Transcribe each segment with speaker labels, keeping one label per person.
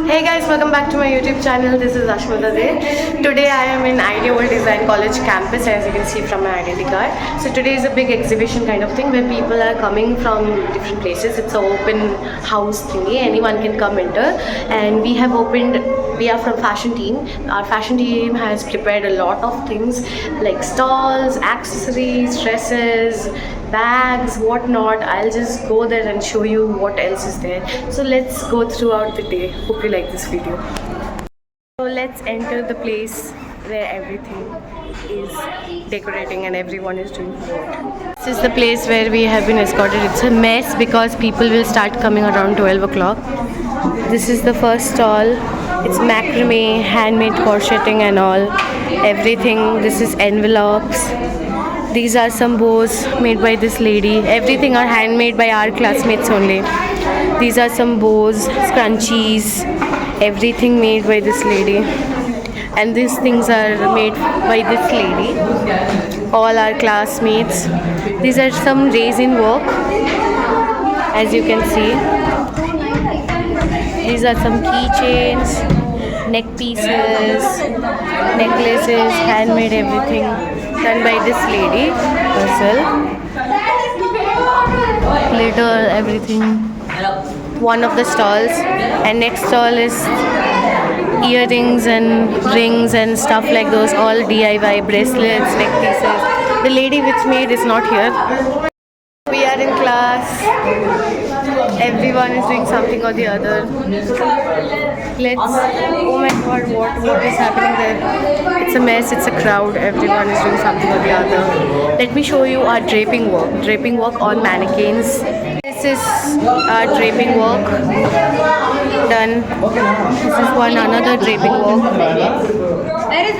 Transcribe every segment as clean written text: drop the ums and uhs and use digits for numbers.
Speaker 1: Hey guys, welcome back to my YouTube channel. This is Ashmita Dey. Today I am in Idea World Design College campus, as you can see from my identity card. So today is a big exhibition kind of thing where people are coming from different places. It's an open house thingy. Anyone can come enter. And we are from fashion team. Our fashion team has prepared a lot of things like stalls, accessories, dresses, bags, whatnot. I'll just go there and show you what else is there. So let's go throughout the day. Hope you like this video. So let's enter the place where everything is decorating and everyone is doing food. This is the place where we have been escorted. It's a mess because people will start coming around 12 o'clock. This is the first stall. It's macrame, handmade crocheting and all. Everything. This is envelopes. These are some bows made by this lady. Everything are handmade by our classmates only. These are some bows, scrunchies, everything made by this lady. And these things are made by this lady. All our classmates. These are some resin work, as you can see. These are some keychains, neck pieces, necklaces, handmade everything done by this lady herself. Glitter, everything. One of the stalls, and next stall is earrings and rings and stuff like those, all DIY bracelets, neck pieces. The lady which made is not here. We are in class. Everyone is doing something or the other. Oh my god, what is happening there? It's a mess, it's a crowd. Everyone is doing something or the other. Let me show you our draping work on mannequins. This is our draping work done. This is another draping work. This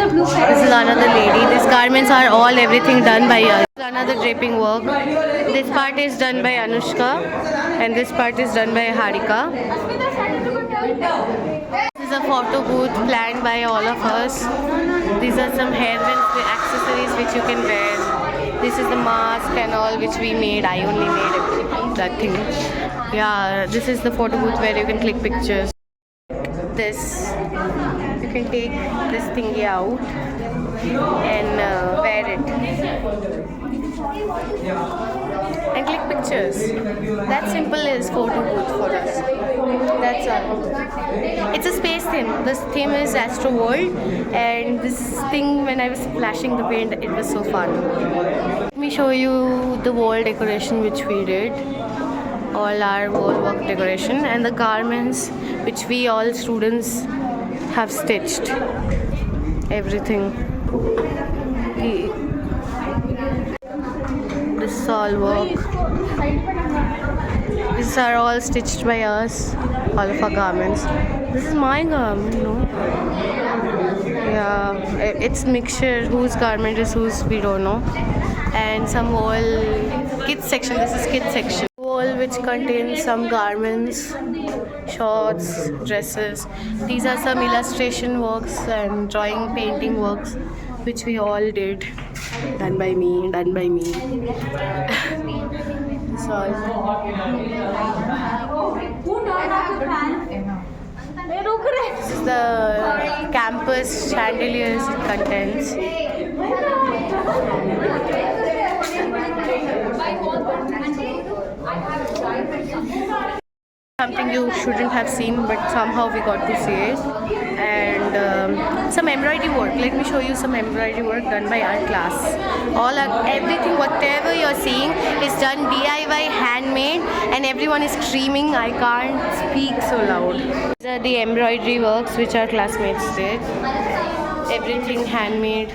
Speaker 1: is another lady. These garments are all everything done by us. Another draping work. This part is done by Anushka and this part is done by Harika. This is a photo booth planned by all of us. These are some hairbands, the accessories which you can wear. This is the mask and all which we made. I only made that thing. Yeah, this is the photo booth where you can click pictures. This, you can take this thingy out and wear it and click pictures. That simple is photo booth for us. That's all. It's a space theme. This theme is Astro World, and this thing, when I was splashing the paint, it was so fun. Let me show you the wall decoration which we did. All our wall work decoration and the garments which we all students have stitched. Everything. This is all work. These are all stitched by us, all of our garments. This is my garment, no? Yeah, it's mixture. Whose garment is whose, we don't know. And some wall kids section. This is kids section. Wall which contains some garments, shorts, dresses. These are some illustration works and drawing, painting works which we all did. Done by me. This all. This is the campus chandeliers it contains. Something you shouldn't have seen, but somehow we got to see it. And some embroidery work. Let me show you some embroidery work done by our class. Everything, whatever you're seeing, is done DIY, handmade, and everyone is screaming. I can't speak so loud. These are the embroidery works which our classmates did. Everything handmade.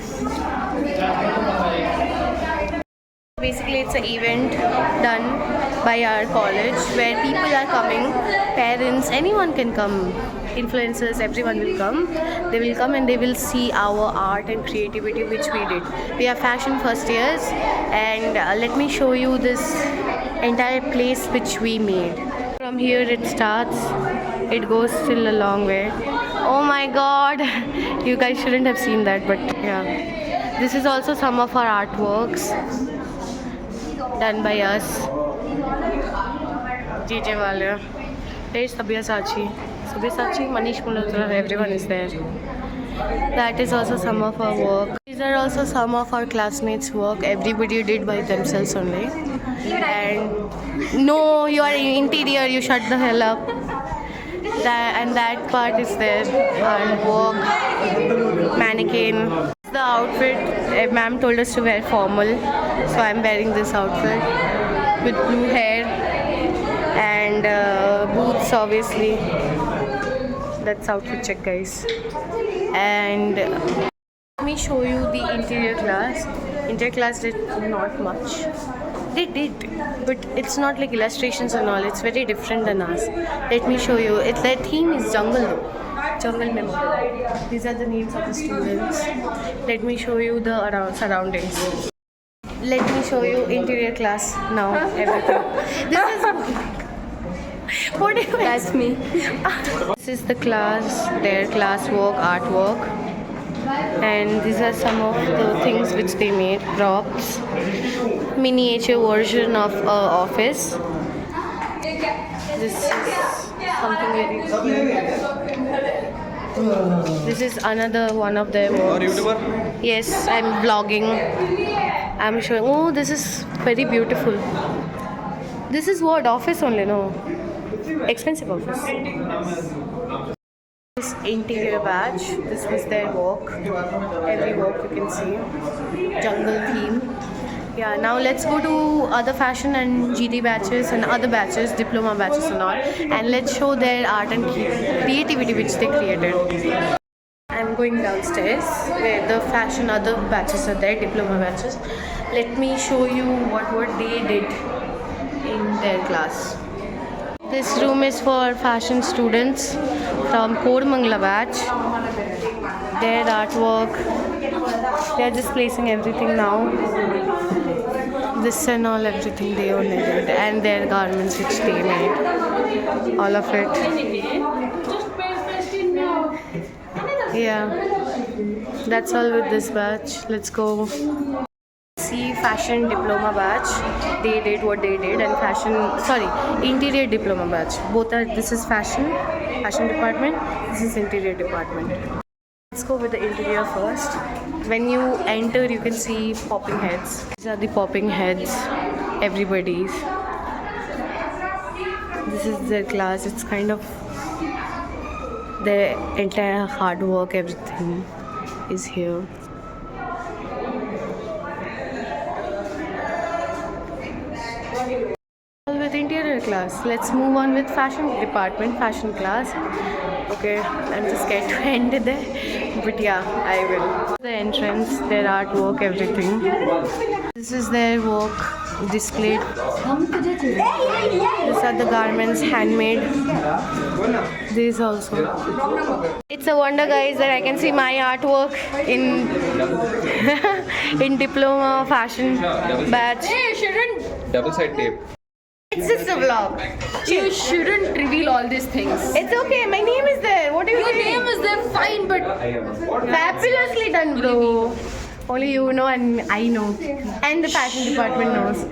Speaker 1: Basically, it's an event done by our college where people are coming, parents, anyone can come, influencers, everyone will come. They will come and they will see our art and creativity which we did. We are fashion first years, and let me show you this entire place which we made. From here it starts, it goes still a long way. Oh my god, you guys shouldn't have seen that, but yeah. This is also some of our artworks done by us. JJ Wale. There's Sabyasachi. Sabyasachi, Manish Malhotra, everyone is there. That is also some of our work. These are also some of our classmates' work. Everybody did by themselves only. And no, you are in interior. You shut the hell up. That part is there. And work, mannequin. The outfit. Ma'am told us to wear formal, so I'm wearing this outfit with blue hair and boots, obviously. That's outfit check, guys. And let me show you the interior class. Interior class did not much. They did, but it's not like illustrations and all. It's very different than us. Let me show you. Their theme is jungle though. Jungle member. These are the names of the students. Let me show you the surroundings. Let me show you interior class now. Everything. This is what do you
Speaker 2: That's me.
Speaker 1: This is the class, their class work, artwork, and these are some of the things which they made. Props, miniature version of office. This is something very cute. This is another one of their works. Yes, I'm vlogging. I'm showing. Oh, this is very beautiful. This is what office only, no? Expensive office. This interior badge. This was their work. Every work you can see. Jungle theme. Yeah, now let's go to other fashion and GD batches and other batches, diploma batches and all, and let's show their art and creativity which they created. I'm going downstairs where the fashion other batches are there, diploma batches. Let me show you what they did in their class. This room is for fashion students from Kodamangala batch. Their artwork. They are just placing everything now. This and all, everything they only did, and their garments which they made. All of it. Yeah. That's all with this batch. Let's go. See fashion diploma batch. They did what they did, and interior diploma batch. Both are. This is fashion department. This is interior department. Let's go with the interior first. When you enter, you can see popping heads. These are the popping heads. Everybody's. This is their class. It's kind of their entire hard work. Everything is here. With interior class, let's move on with fashion department, fashion class. Okay, I'm just scared to end there, but yeah, I will. The entrance, their artwork, everything. This is their work displayed. These are the garments, handmade. These also. It's a wonder, guys, that I can see my artwork in in diploma fashion batch.
Speaker 2: Hey, you shouldn't.
Speaker 3: Double side tape.
Speaker 1: It's just a vlog.
Speaker 2: You shouldn't reveal all these things.
Speaker 1: It's okay. My name is there. What do you
Speaker 2: Your
Speaker 1: think?
Speaker 2: name is there, fine, but
Speaker 1: Fabulously done, bro. Only you know and I know. And the fashion department knows.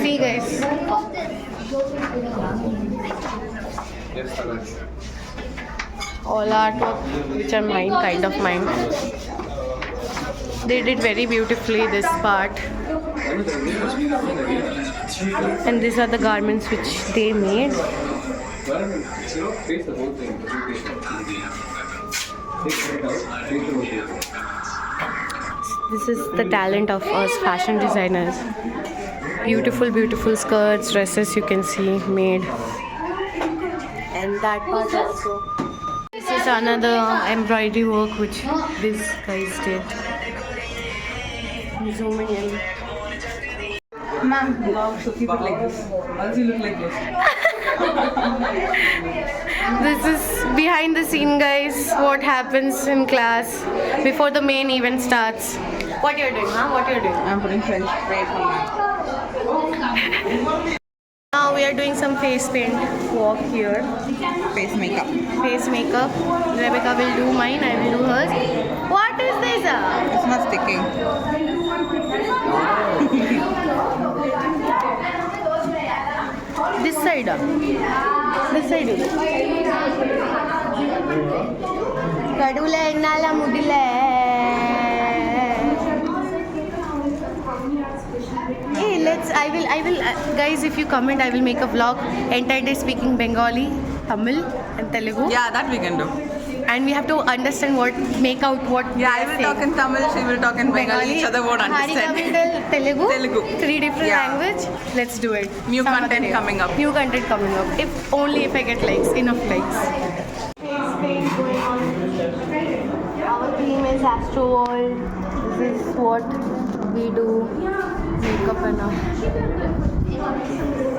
Speaker 1: See, guys. All artwork which are mine, kind of mine. They did very beautifully this part. And these are the garments which they made. This is the talent of us fashion designers. Beautiful, beautiful skirts, dresses you can see made. And that part also. This is another embroidery work which these guys did. Zooming in.
Speaker 2: ma'am.
Speaker 3: Mom should keep it like this. Once you look like this.
Speaker 1: This is behind the scene, guys. What happens in class before the main event starts. What you're doing, huh? What you're doing?
Speaker 2: I'm putting French spray for
Speaker 1: Now we are doing some face paint walk here.
Speaker 2: face makeup.
Speaker 1: Face makeup. Rebecca will do mine, I will do hers. What is this?
Speaker 2: It's not sticking.
Speaker 1: This side. This side. Kadule ennala mudile. Hey, I will, guys, if you comment, I will make a vlog entire day speaking Bengali, Tamil and Telugu.
Speaker 2: Yeah, that we can do.
Speaker 1: And we have to understand make out what
Speaker 2: Yeah,
Speaker 1: they
Speaker 2: I
Speaker 1: are
Speaker 2: will
Speaker 1: saying.
Speaker 2: talk in Tamil, she will talk in Bengali, each other won't
Speaker 1: Harika
Speaker 2: understand.
Speaker 1: will tell Telugu.
Speaker 2: Telugu.
Speaker 1: 3 different
Speaker 2: Yeah.
Speaker 1: language. Let's do it.
Speaker 2: New
Speaker 1: Some
Speaker 2: content
Speaker 1: other day.
Speaker 2: coming up.
Speaker 1: New content coming up. If only if I get likes, enough likes. Face paint going on. Our theme is Astro World. This is what we do. Makeup and all.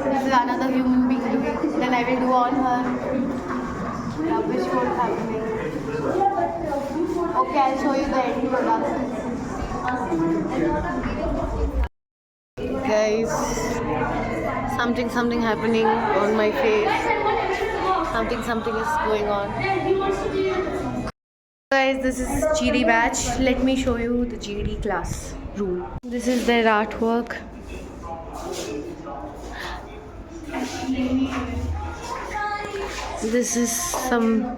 Speaker 1: This is another human being doing. Then I will do on her. Rubbish what's happening. Okay, I'll show you the end product. Guys, something happening on my face. Something is going on. Guys, this is GD batch. Let me show you the GD class room. This is their artwork. This is some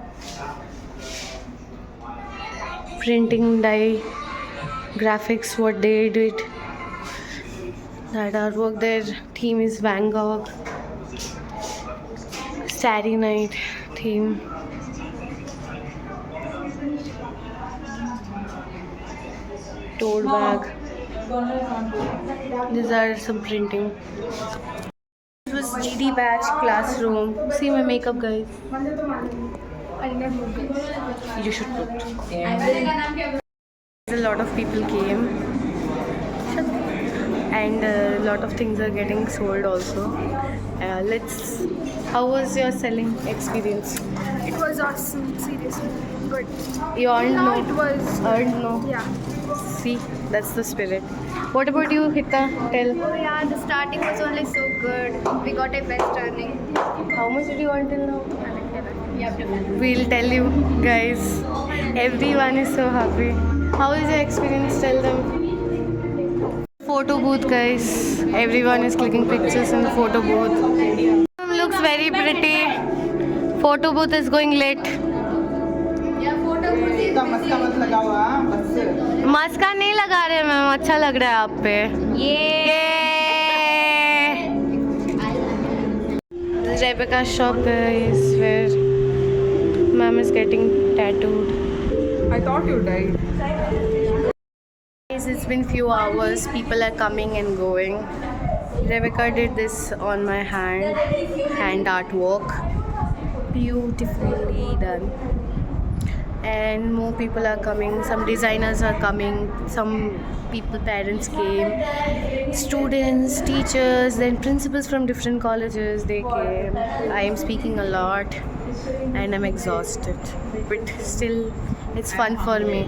Speaker 1: printing dye graphics what they did. That artwork, their theme is Van Gogh. Starry Night theme. Tote bag. These are some printing. This was GD batch classroom. See my makeup, guys. You should put. A lot of people came. And a lot of things are getting sold also. How was your selling experience?
Speaker 4: It was awesome, seriously. Good.
Speaker 1: You earned
Speaker 4: No,
Speaker 1: no?
Speaker 4: it was.
Speaker 1: Earned no?
Speaker 4: Yeah.
Speaker 1: See, that's the spirit. What about you, Hita? Tell.
Speaker 4: Oh yeah, the starting was only so good. We got a best earning.
Speaker 1: How much did you earn till now?
Speaker 4: Yeah.
Speaker 1: We'll tell you, guys. Everyone is so happy. How is your experience? Tell them. Photo booth, guys. Everyone is clicking pictures in the photo booth. Looks very pretty. Photo booth is going lit.
Speaker 2: इसका मस्का मत लगाओ हाँ, बस
Speaker 1: मस्का नहीं लगा रहे ma'am, अच्छा लग रहा है आप पे. This is Rebecca's shop, guys, where ma'am is getting tattooed.
Speaker 3: I thought you died.
Speaker 1: Guys, it's been few hours. People are coming and going. Rebecca did this on my hand artwork. Beautifully done. And more people are coming. Some designers are coming. Some people, parents came. Students, teachers, then principals from different colleges, they came. I am speaking a lot and I'm exhausted. But still, it's fun for me.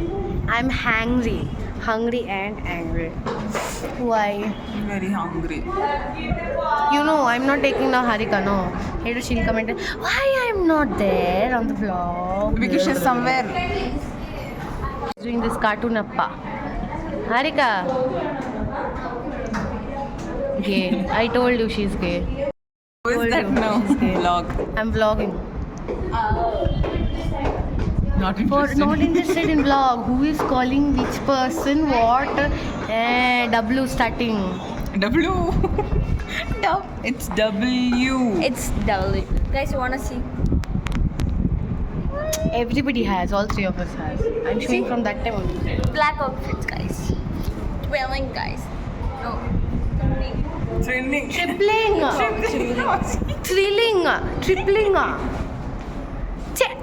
Speaker 1: I'm hungry and angry. Why?
Speaker 2: very hungry.
Speaker 1: You know, I'm not taking now Harika, no. Later she'll comment, why I'm not there on the vlog?
Speaker 2: Because she's somewhere.
Speaker 1: Doing this cartoon appa. Harika. Gay. I told you she's gay.
Speaker 2: Who is
Speaker 1: Told
Speaker 2: that
Speaker 1: you,
Speaker 2: now?
Speaker 1: she's gay.
Speaker 2: Vlog.
Speaker 1: I'm vlogging.
Speaker 2: Not
Speaker 1: For
Speaker 2: interested.
Speaker 1: not interested in vlog. Who is calling which person what? W starting.
Speaker 2: W. It's W.
Speaker 4: It's W. Guys, you wanna see?
Speaker 1: Everybody has. All three of us has. I'm showing from that time only.
Speaker 4: Black outfits, guys. Twirling, guys. No.
Speaker 2: Trending.
Speaker 1: Tripling. Tripling. Check.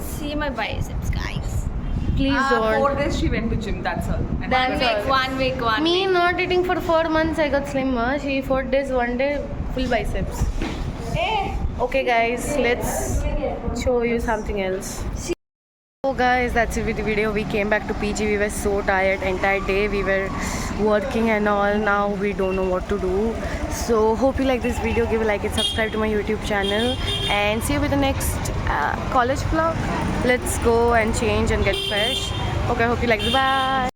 Speaker 4: See my biceps, guys.
Speaker 1: Please
Speaker 3: 4
Speaker 1: don't.
Speaker 3: days she went to gym, that's all. And
Speaker 4: One week.
Speaker 1: Me not eating for 4 months, I got slimmer. She 4 days, 1 day, full biceps. Okay, guys, let's show you something else. So, guys, that's it with the video. We came back to PG. We were so tired. Entire day we were working and all. Now we don't know what to do. So, hope you like this video. Give a like and subscribe to my YouTube channel. And see you with the next college vlog. Let's go and change and get fresh. Okay, hope you like it. Bye.